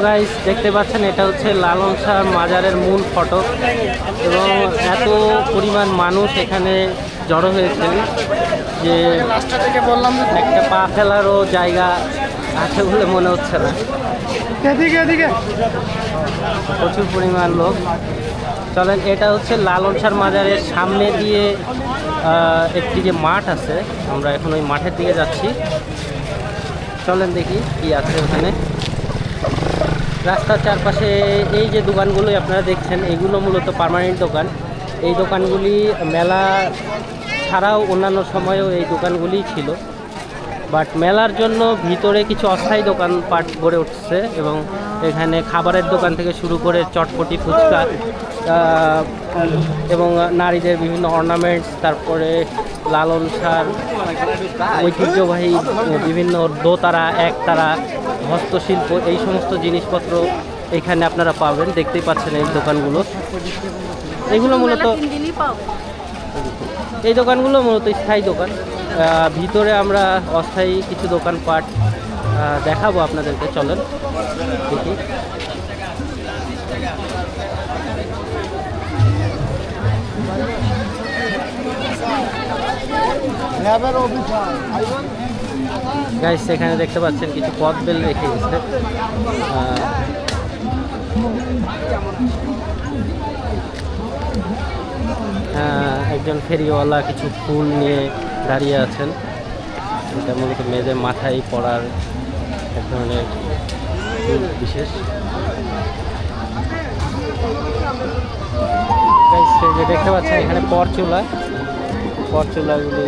Guys দেখতে পাচ্ছেন এটা হচ্ছে লালন শাহ মাজারের মূল ফটক এবং এত পরিমাণ মানুষ এখানে জড়ো হয়েছেন যে রাস্তা থেকে বললাম একটা পা ফেলারও জায়গা আছে বলে মনে হচ্ছে না। এদিকে এদিকে প্রচুর পরিমাণ লোক। চলেন, এটা হচ্ছে লালন শাহ মাজারের সামনে দিয়ে একটি যে মাঠ আছে, আমরা এখন ওই মাঠের দিকে যাচ্ছি। চলেন দেখি কি আছে ওখানে। রাস্তার চারপাশে এই যে দোকানগুলোই আপনারা দেখছেন, এগুলো মূলত পার্মানেন্ট দোকান। এই দোকানগুলি মেলা ছাড়াও অন্যান্য সময়েও এই দোকানগুলিই ছিল, বাট মেলার জন্য ভিতরে কিছু অস্থায়ী দোকানপাট গড়ে উঠছে এবং এখানে খাবারের দোকান থেকে শুরু করে চটপটি, ফুচকা এবং নারীদের বিভিন্ন অর্নামেন্টস, তারপরে লালন শাহর ঐতিহ্যবাহী বিভিন্ন দোতারা, একতারা, হস্তশিল্প, এই সমস্ত জিনিসপত্র এখানে আপনারা পাবেন। দেখতেই পাচ্ছেন এই দোকানগুলো। এগুলো মূলত এই দোকানগুলো মূলত স্থায়ী দোকান। ভিতরে আমরা অস্থায়ী কিছু দোকানপাট দেখাবো আপনাদেরকে। চলেন দেখি। গাইস এখানে দেখতে পাচ্ছেন কিছু পথ বেল রেখে গেছে। একজন ফেরিওয়ালা কিছু ফুল নিয়ে দাঁড়িয়ে আছেন। এটা মূলত মেয়েদের মাথায় পড়ার এক ধরনের বিশেষ। যে দেখতে পাচ্ছেন এখানে পরচুলাগুলি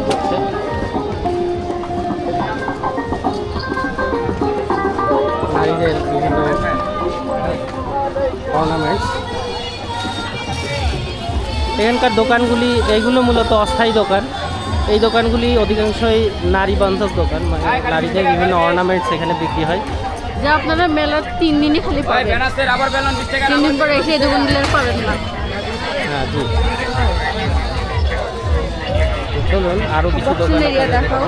হচ্ছে। নারীদের বিভিন্ন অর্নামেন্টস। এখানকার দোকানগুলি এইগুলো মূলত অস্থায়ী দোকান। এই দোকানগুলি অধিকাংশই নারী বান্ধব দোকান, মানে নারীদের বিভিন্ন অর্নামেন্টস এখানে বিক্রি হয়। যা আপনারা মেলার 3 দিনই খালি পাবেন, 3 দিন পরে এসে এই দোকানগুলো পাবেন না। হ্যাঁ জি, চলুন আরও কিছু দোকান দেখাও।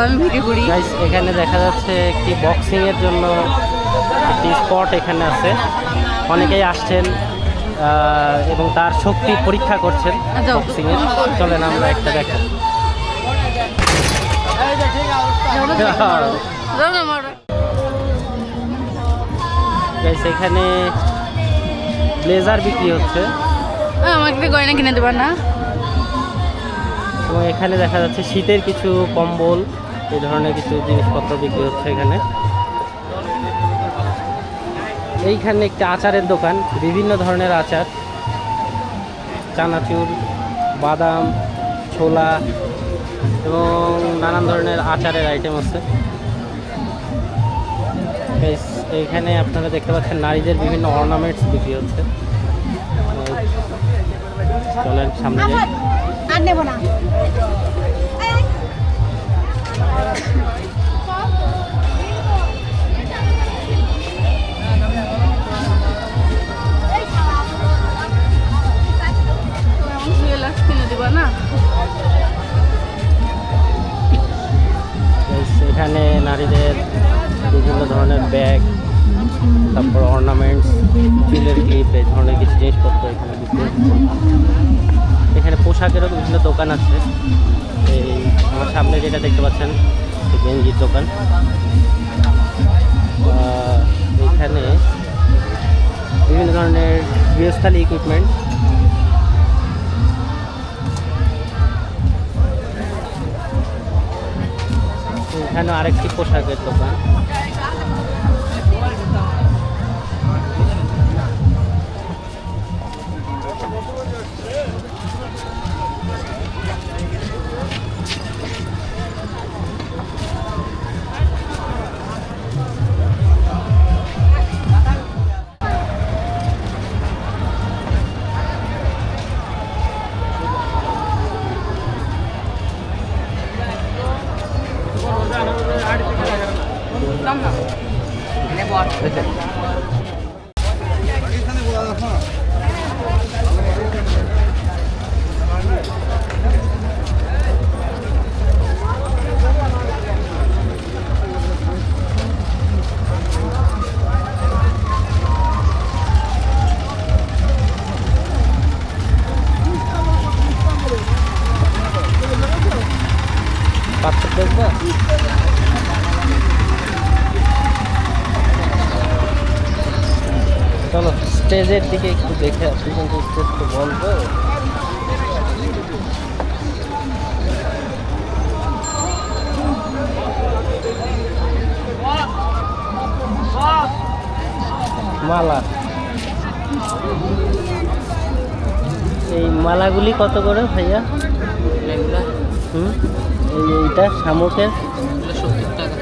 আমি ভিডিও করি। গাইস এখানে দেখা যাচ্ছে একটি বক্সিংয়ের জন্য একটি স্পট এখানে আছে। অনেকেই আসছেন এবং তার শক্তি পরীক্ষা করছেন বক্সিংয়ের। চলেন আমরা একটা দেখাই। গাইস এখানে ব্লেজার বিক্রি হচ্ছে। আমাকে গয়না কিনে দেবার না। এবং এখানে দেখা যাচ্ছে শীতের কিছু কম্বল, এই ধরনের কিছু জিনিসপত্র বিক্রি হচ্ছে এখানে। এইখানে একটি আচারের দোকান, বিভিন্ন ধরনের আচার, চানাচুর, বাদাম, ছোলা এবং নানান ধরনের আচারের আইটেম আছে। এইখানে আপনারা দেখতে পাচ্ছেন নারীদের বিভিন্ন অর্নামেন্টস বিক্রি হচ্ছে। চলেন সামনে যাই। আর নেব না। এখানে নারীদের বিভিন্ন ধরনের ব্যাগ, তারপর অর্নামেন্টস, চুলের ক্লিপ, এই ধরনের কিছু জিনিসপত্র এখানে বিক্রি হচ্ছে। এখানে পোশাকেরও বিভিন্ন দোকান আছে। এই আমার সামনে যেটা দেখতে পাচ্ছেন গেঞ্জির দোকান। এখানে বিভিন্ন ধরনের গৃহস্থালী ইকুইপমেন্ট। এখানে আরেকটি পোশাকের দোকান। চলো স্টেজের দিকে একটু দেখে আসি, কিন্তু স্টেজ তো বন্ধ। মালা, এই মালাগুলি কত করে ভাইয়া? হুম, এইটা শামুকের 70 টাকা।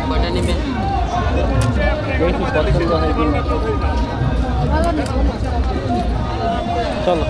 কয়টা নেবেন? দেখি পছন্দ হয় কিনা। চলো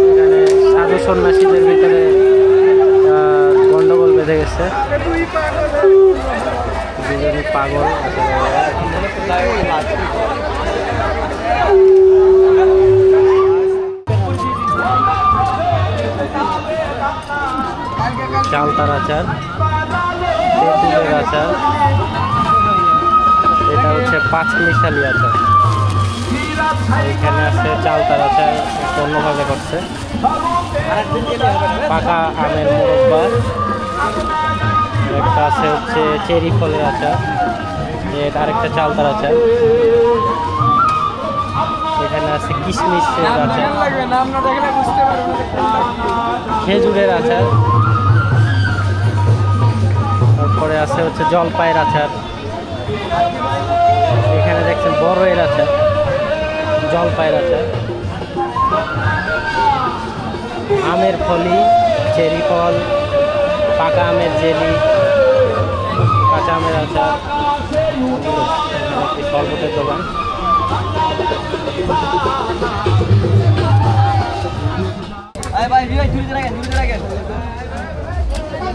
এখানে সাধু সন্ন্যাসীদের ভিতরে গন্ডগোল বেঁধে গেছে, দুজনই পাগল। চালতার আচার, তেঁতুলের আচার, এটা হচ্ছে পাঁচমিশালি আচার। এখানে আছে চালতার আচার, একটু অন্যভাবে করছে। পাকা আমের মুরব্বা, একটা আছে হচ্ছে চেরি ফলের আচার, এটা আরেকটা চালতার আচার। এখানে আছে কিশমিশের আচার, খেজুরের আচার, তারপরে আছে হচ্ছে জলপাইয়ের আচার। এখানে দেখছেন বড়ের আচার, জলপাইয়ের আচার, আমের ফলি, চেরি ফল, পাকা আমের জেলি, কাঁচা আমের আচার, একটি শরবতের দোকান।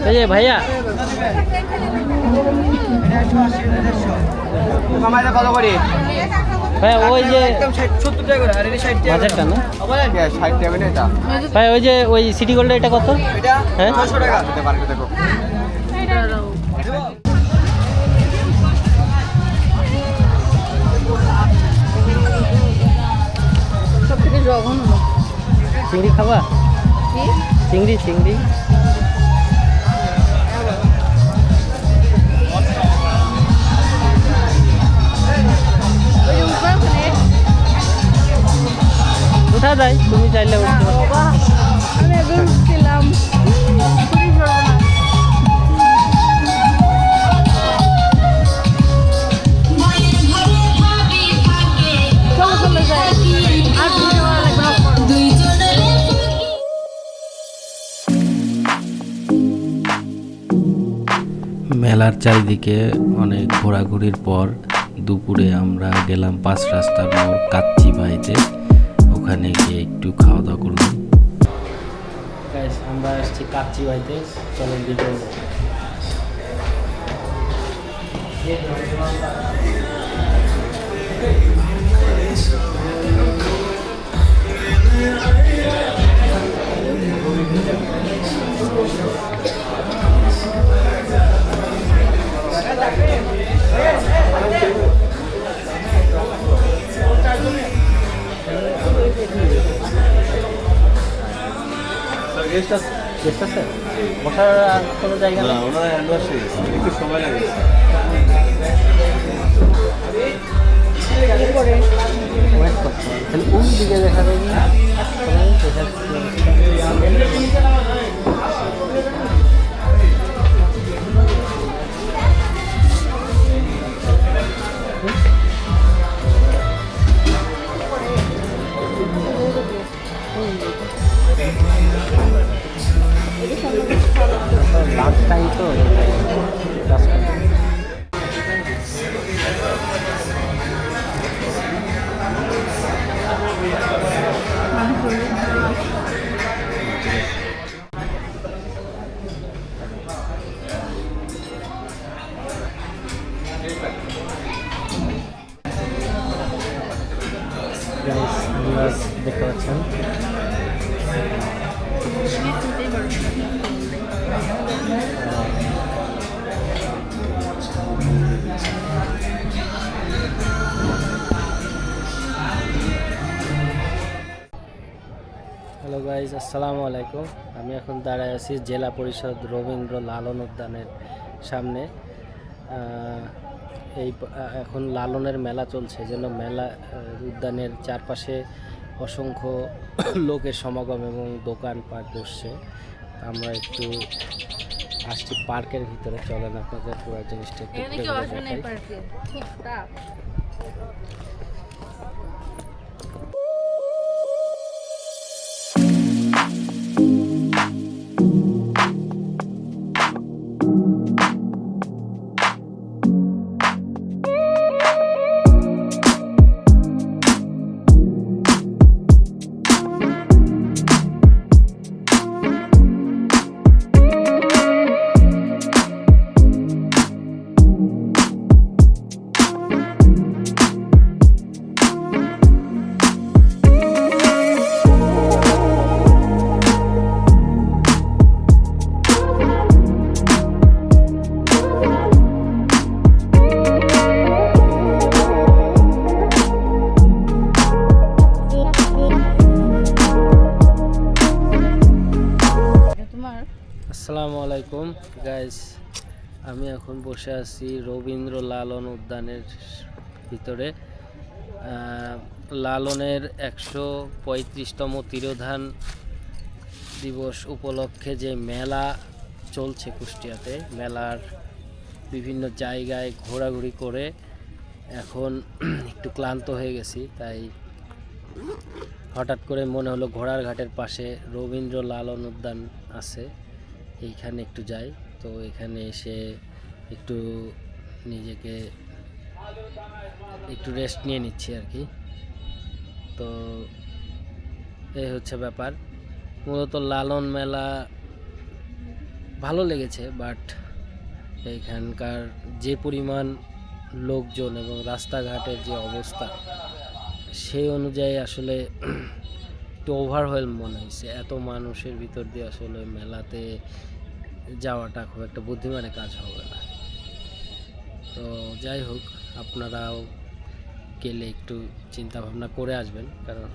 এই যে ভাইয়া কত করে? ভাইয়া ওই যে 70 টাকা করে, আর এটা 60 টাকা। বাজারটা না 60 টাকা করে এটা। ভাই, ওই যে ওই সিটি গোল্ডের এটা কত? এটা হ্যাঁ 600 টাকা। দিতে পারবে দেখো। সব থেকে জঘন্য। চিংড়ি খাবা? কি? চিংড়ি চিংড়ি ওই যে উপরে ওখানে। উঠা যায়, তুমি চাইলে উঠতে পারো। বাবা, আমি একবার উঠছিলাম, খুবই সর্বনাশ। চলো চলো যাই, আর ঘুরে যাওয়া লাগবে না। মেলার চারিদিকে অনেক ঘোরাঘুরির পর দুপুরে আমরা গেলাম 5 রাস্তার মোড় কাচ্চি ভাইতে। ওখানে গিয়ে একটু খাওয়া দাওয়া করলাম। আমরা আসছি কাচ্চি বাড়িতে, চলেন দিকে। গেস্ট আছে বসার আর কোনো জায়গা নেই? ওনারা হ্যান্ড ওয়াশ একটু সময় লাগে। উপরে ওয়েট করতে হবে তাহলে কোন দিকে দেখা যাবে লাস্ট টাইম তো আপনারা দেখতে পাচ্ছেন হ্যালো গাইজ, আসসালামু আলাইকুম। আমি এখন দাঁড়ায় আছি জেলা পরিষদ রবীন্দ্র লালন উদ্যানের সামনে। এখন লালনের মেলা চলছে, যেন মেলা উদ্যানের চারপাশে অসংখ্য লোকের সমাগম এবং দোকানপাট বসছে। আমরা একটু আসছি পার্কের ভিতরে, চলেন আপনাদের পুরো জিনিসটা একটু দেখাই। আসসালামু আলাইকুম গাইস, আমি এখন বসে আছি রবীন্দ্র লালন উদ্যানের ভিতরে। লালনের 135তম তিরোধান দিবস উপলক্ষে যে মেলা চলছে কুষ্টিয়াতে, মেলার বিভিন্ন জায়গায় ঘোরাঘুরি করে এখন একটু ক্লান্ত হয়ে গেছি, তাই হঠাৎ করে মনে হলো ঘোড়ার ঘাটের পাশে রবীন্দ্র লালন উদ্যান আছে, এইখানে একটু যাই। তো এখানে এসে একটু নিজেকে একটু রেস্ট নিয়ে নিচ্ছি আর কি। তো এই হচ্ছে ব্যাপার। মূলত লালন মেলা ভালো লেগেছে, বাট এইখানকার যে পরিমাণ লোকজন এবং রাস্তাঘাটের যে অবস্থা, সেই অনুযায়ী আসলে একটু ওভারওয়েলম মনে হয়েছে। এত মানুষের ভিতর দিয়ে আসলে মেলাতে যাওয়াটা খুব একটা বুদ্ধিমানের কাজ হবে না। তো যাই হোক, আপনারাও গেলে একটু চিন্তা ভাবনা করে আসবেন, কারণ